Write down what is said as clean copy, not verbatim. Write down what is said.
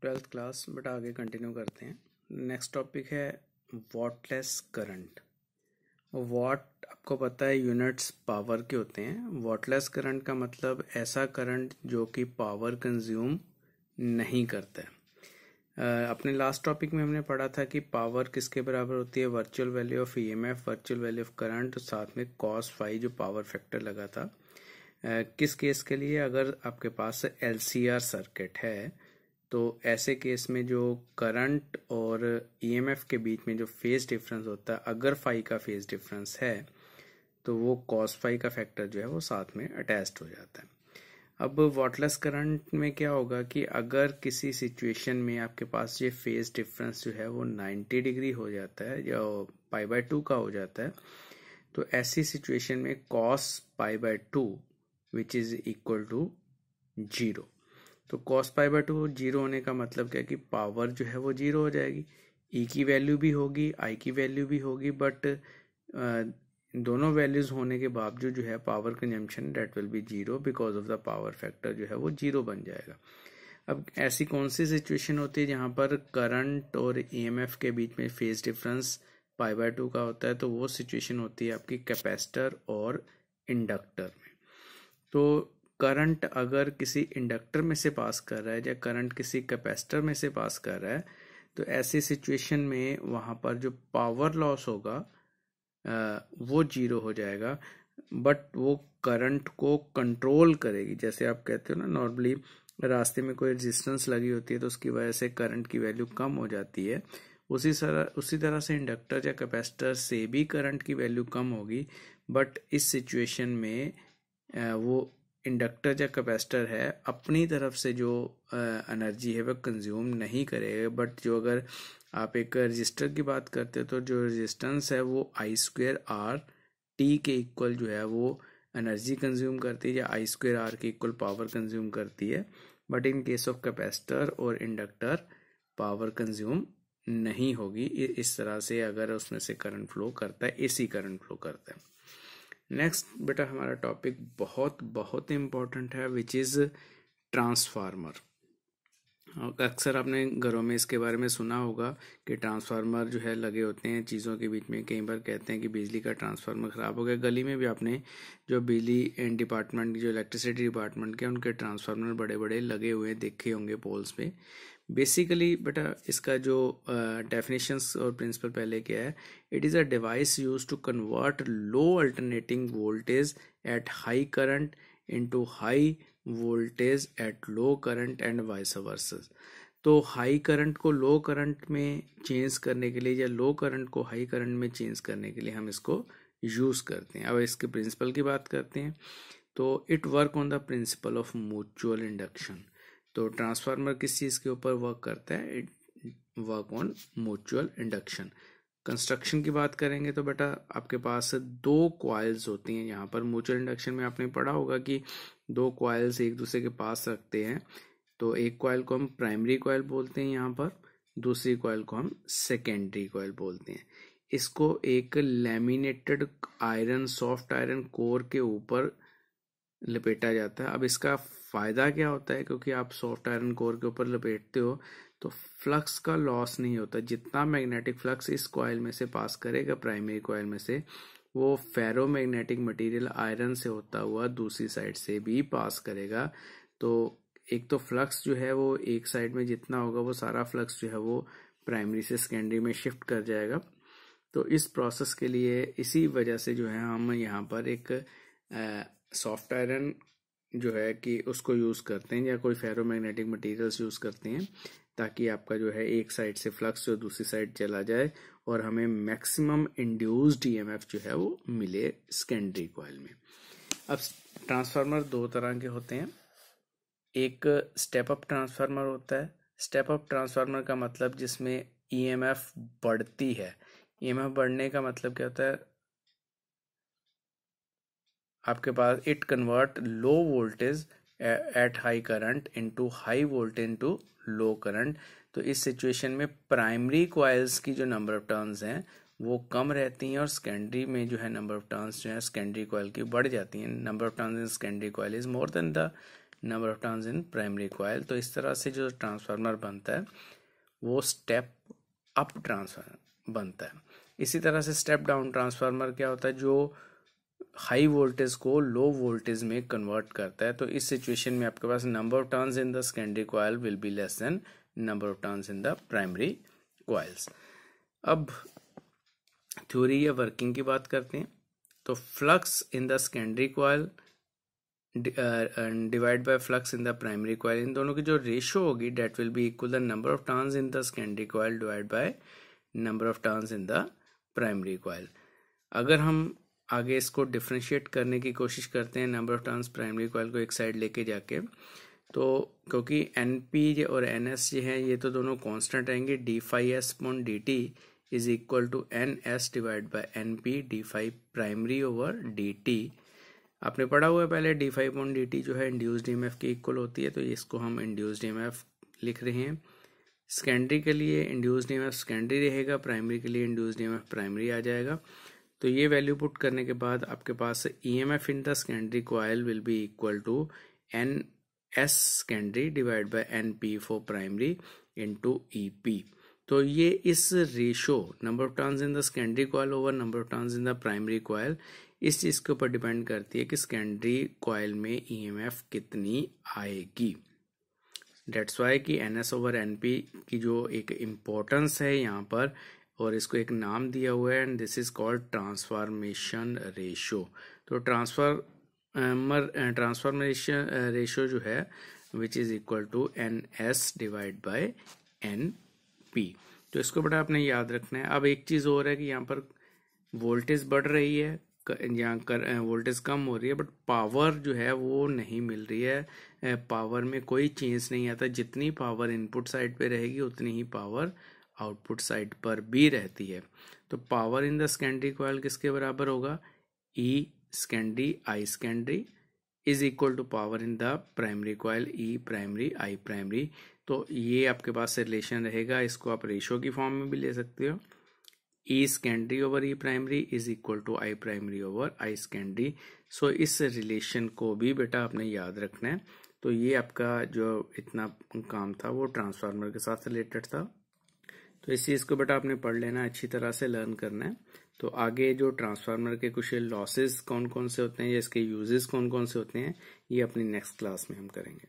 Twelfth class but आगे continue करते हैं। नेक्स्ट टॉपिक है वॉटलेस करंट। वॉट आपको पता है यूनिट्स पावर के होते हैं। वॉटलेस करंट का मतलब ऐसा करंट जो कि पावर कंज्यूम नहीं करता है। अपने लास्ट टॉपिक में हमने पढ़ा था कि पावर किसके बराबर होती है, virtual value of EMF, virtual value of current, साथ में कॉस फाई जो पावर फैक्टर लगा था। किस केस के लिए, अगर आपके पास एलसीआर सर्किट है तो ऐसे केस में जो करंट और ईएमएफ के बीच में जो फेज डिफरेंस होता है, अगर फाई का फेज डिफरेंस है तो वो कॉस फाई का फैक्टर जो है वो साथ में अटैच्ड हो जाता है। अब वॉटलेस करंट में क्या होगा कि अगर किसी सिचुएशन में आपके पास ये फेज डिफरेंस जो है वो 90 डिग्री हो जाता है या π/2 का हो जाता है, तो ऐसी सिचुएशन में cos π/2 which is equal to 0। तो cos π/2 जीरो होने का मतलब क्या है कि पावर जो है वो जीरो हो जाएगी। E की वैल्यू भी होगी, I की वैल्यू भी होगी, बट दोनों वैल्यूज होने के बावजूद जो है power consumption that will be zero because of the power factor जो है वो जीरो बन जाएगा। अब ऐसी कौन सी सिचुएशन होती है जहां पर करंट और ईएमएफ के बीच में फेज डिफरेंस π/2 का होता है, तो वो सिचुएशन होती है आपकी कैपेसिटर और इंडक्टर में। तो करंट अगर किसी इंडक्टर में से पास कर रहा है या करंट किसी कैपेसिटर में से पास कर रहा है, तो ऐसी सिचुएशन में वहां पर जो पावर लॉस होगा वो जीरो हो जाएगा, बट वो करंट को कंट्रोल करेगी। जैसे आप कहते हो ना, नॉर्मली रास्ते में कोई रेजिस्टेंस लगी होती है तो उसकी वजह से करंट की वैल्यू कम हो जाती है। उसी तरह से इंडक्टर या कैपेसिटर से भी करंट की वैल्यू कम होगी, बट इस सिचुएशन में वो इंडक्टर या कैपेसिटर है अपनी तरफ से जो एनर्जी है वह कंज्यूम नहीं करेगा। बट जो अगर आप एक रजिस्टर की बात करते हो तो जो रेजिस्टेंस है वो I²R के इक्वल जो है वो एनर्जी कंज्यूम करती है, या I²R के इक्वल पावर कंज्यूम करती है। But in case of capacitor और इंडक्टर पावर कंज्यूम नहीं होगी। इस तरह से अगर उसमें से करंट फ्लो करता है, एसी करंट फ्लो करता है। नेक्स्ट बेटा हमारा टॉपिक बहुत बहुत इम्पोर्टेंट है, विच इज ट्रांसफार्मर। अक्सर आपने घरों में इसके बारे में सुना होगा कि ट्रांसफार्मर जो है लगे होते हैं चीज़ों के बीच में। कई बार कहते हैं कि बिजली का ट्रांसफार्मर ख़राब हो गया। गली में भी आपने जो बिजली डिपार्टमेंट, जो इलेक्ट्रिसिटी डिपार्टमेंट के, उनके ट्रांसफार्मर बड़े बड़े लगे हुए देखे होंगे पोल्स पे। बेसिकली बेटा इसका जो डेफिनेशंस और प्रिंसिपल पहले क्या है, it is a device use to convert low alternating voltage at high current into high voltage at low current and vice versa. तो हाई करंट को लो करंट में चेंज करने के लिए या लो करंट को हाई करंट में चेंज करने के लिए हम इसको यूज करते हैं। अब इसके प्रिंसिपल की बात करते हैं तो it work on the principle of mutual induction. तो ट्रांसफार्मर किस चीज़ के ऊपर वर्क करता है, it work on mutual induction. Construction की बात करेंगे तो बेटा आपके पास दो कॉइल्स होती हैं। यहाँ पर म्यूचुअल इंडक्शन में आपने पढ़ा होगा कि दो कॉइल्स एक दूसरे के पास रखते हैं, तो एक कॉइल को हम प्राइमरी कॉइल बोलते हैं यहाँ पर, दूसरी कॉइल को हम सेकेंडरी कॉइल बोलते हैं। इसको एक laminated iron, soft iron core के ऊपर लपेटा जाता है। अब इसका फायदा क्या होता है, क्योंकि आप सॉफ्ट आयरन कोर के ऊपर लपेटते हो तो फ्लक्स का लॉस नहीं होता। जितना मैग्नेटिक फ्लक्स इस कॉइल में से पास करेगा प्राइमरी कॉइल में से, वो फेरो मैग्नेटिक मटेरियल आयरन से होता हुआ दूसरी साइड से भी पास करेगा। तो एक तो फ्लक्स जो है वो एक साइड में जितना होगा वो सारा फ्लक्स जो है वो प्राइमरी से सेकेंडरी में शिफ्ट कर जाएगा। तो इस प्रोसेस के लिए, इसी वजह से जो है हम यहाँ पर एक सॉफ्ट आयरन जो है कि उसको यूज़ करते हैं या कोई फेरोमैग्नेटिक मटेरियल्स यूज़ करते हैं, ताकि आपका जो है एक साइड से फ्लक्स जो दूसरी साइड चला जाए और हमें मैक्सिमम इंड्यूस्ड ईएमएफ जो है वो मिले सेकेंडरी कॉइल में। अब ट्रांसफार्मर दो तरह के होते हैं। एक स्टेप अप ट्रांसफार्मर होता है। स्टेप अप ट्रांसफार्मर का मतलब जिसमें ईएमएफ बढ़ती है। ईएमएफ बढ़ने का मतलब क्या होता है, आपके पास it convert low voltage at high current into high voltage into low current. तो इस सिचुएशन में प्राइमरी कॉइल्स की जो नंबर ऑफ टर्न्स हैं वो कम रहती हैं और सेकेंडरी में जो है नंबर ऑफ टर्न्स जो है सेकेंडरी कॉइल की बढ़ जाती हैं। Number of turns in secondary coil is more than the number of turns in primary coil. तो इस तरह से जो ट्रांसफार्मर बनता है वो स्टेप अप ट्रांसफार्मर बनता है। इसी तरह से स्टेप डाउन ट्रांसफार्मर क्या होता है, जो हाई वोल्टेज को लो वोल्टेज में कन्वर्ट करता है। तो इस सिचुएशन में आपके पास number of turns in the secondary coil will be less than number of turns in the primary coils. अब थ्योरी या वर्किंग की बात करते हैं। तो flux in the secondary coil divide by flux in the primary coil, इन दोनों की जो रेशियो होगी that will be equal the number of turns in the secondary coil divide by number of turns in the primary coil. अगर हम आगे इसको differentiate करने की कोशिश करते हैं number of turns primary coil को एक साइड लेके जाके, तो क्योंकि NP और NS जो है ये तो दोनों कांस्टेंट रहेंगे, d∅s/dt is equal to NS divide by NP d∅ primary over dt। आपने पढ़ा हुआ है पहले d∅/dt जो है इंड्यूस्ड EMF के इक्वल होती है, तो इसको हम इंड्यूस्ड EMF लिख रहे हैं। सेकेंडरी के लिए इंड्यूस्ड EMF सेकेंडरी रहेगा, प्राइमरी के लिए इंड्यूस्ड EMF प्राइमरी आ जाएगा। तो ये वैल्यू पुट करने के बाद आपके पास EMF in the secondary coil will be equal to NS secondary divide by NP for primary into EP। तो ये is ratio number of turns in the secondary coil over number of turns in the primary coil, इस चीज के ऊपर depend करती है कि secondary coil में EMF कितनी आएगी। डेट्स वाई कि NS ओवर NP की जो एक इम्पोर्टेंस है यहाँ पर, और इसको एक नाम दिया हुआ है and this is called transformation ratio. तो ट्रांसफॉर्मेशन रेशियो जो है which is equal to NS divide by NP। तो इसको बड़ा आपने याद रखना है। अब एक चीज और है कि यहाँ पर वोल्टेज बढ़ रही है, यहाँ वोल्टेज कम हो रही है, बट पावर जो है वो नहीं मिल रही है। पावर में कोई चेंज नहीं आता, जितनी पावर इनपुट साइड पे रहेगी उतनी ही पावर आउटपुट साइड पर भी रहती है। तो power in the secondary coil किसके बराबर होगा, E secondary I secondary is equal to power in the primary coil E primary I primary. तो ये आपके पास रिलेशन रहेगा, इसको आप रेशियो की फॉर्म में भी ले सकते हो। E secondary over E primary is equal to I primary over I secondary. So इस रिलेशन को भी बेटा आपने याद रखना है। तो ये आपका जो इतना काम था वो ट्रांसफार्मर के साथ रिलेटेड था। तो इस चीज़ को बेटा आपने पढ़ लेना, अच्छी तरह से लर्न करना है। तो आगे जो ट्रांसफार्मर के कुछ लॉसेस कौन कौन से होते हैं या इसके यूजेस कौन कौन से होते हैं, ये अपनी नेक्स्ट क्लास में हम करेंगे।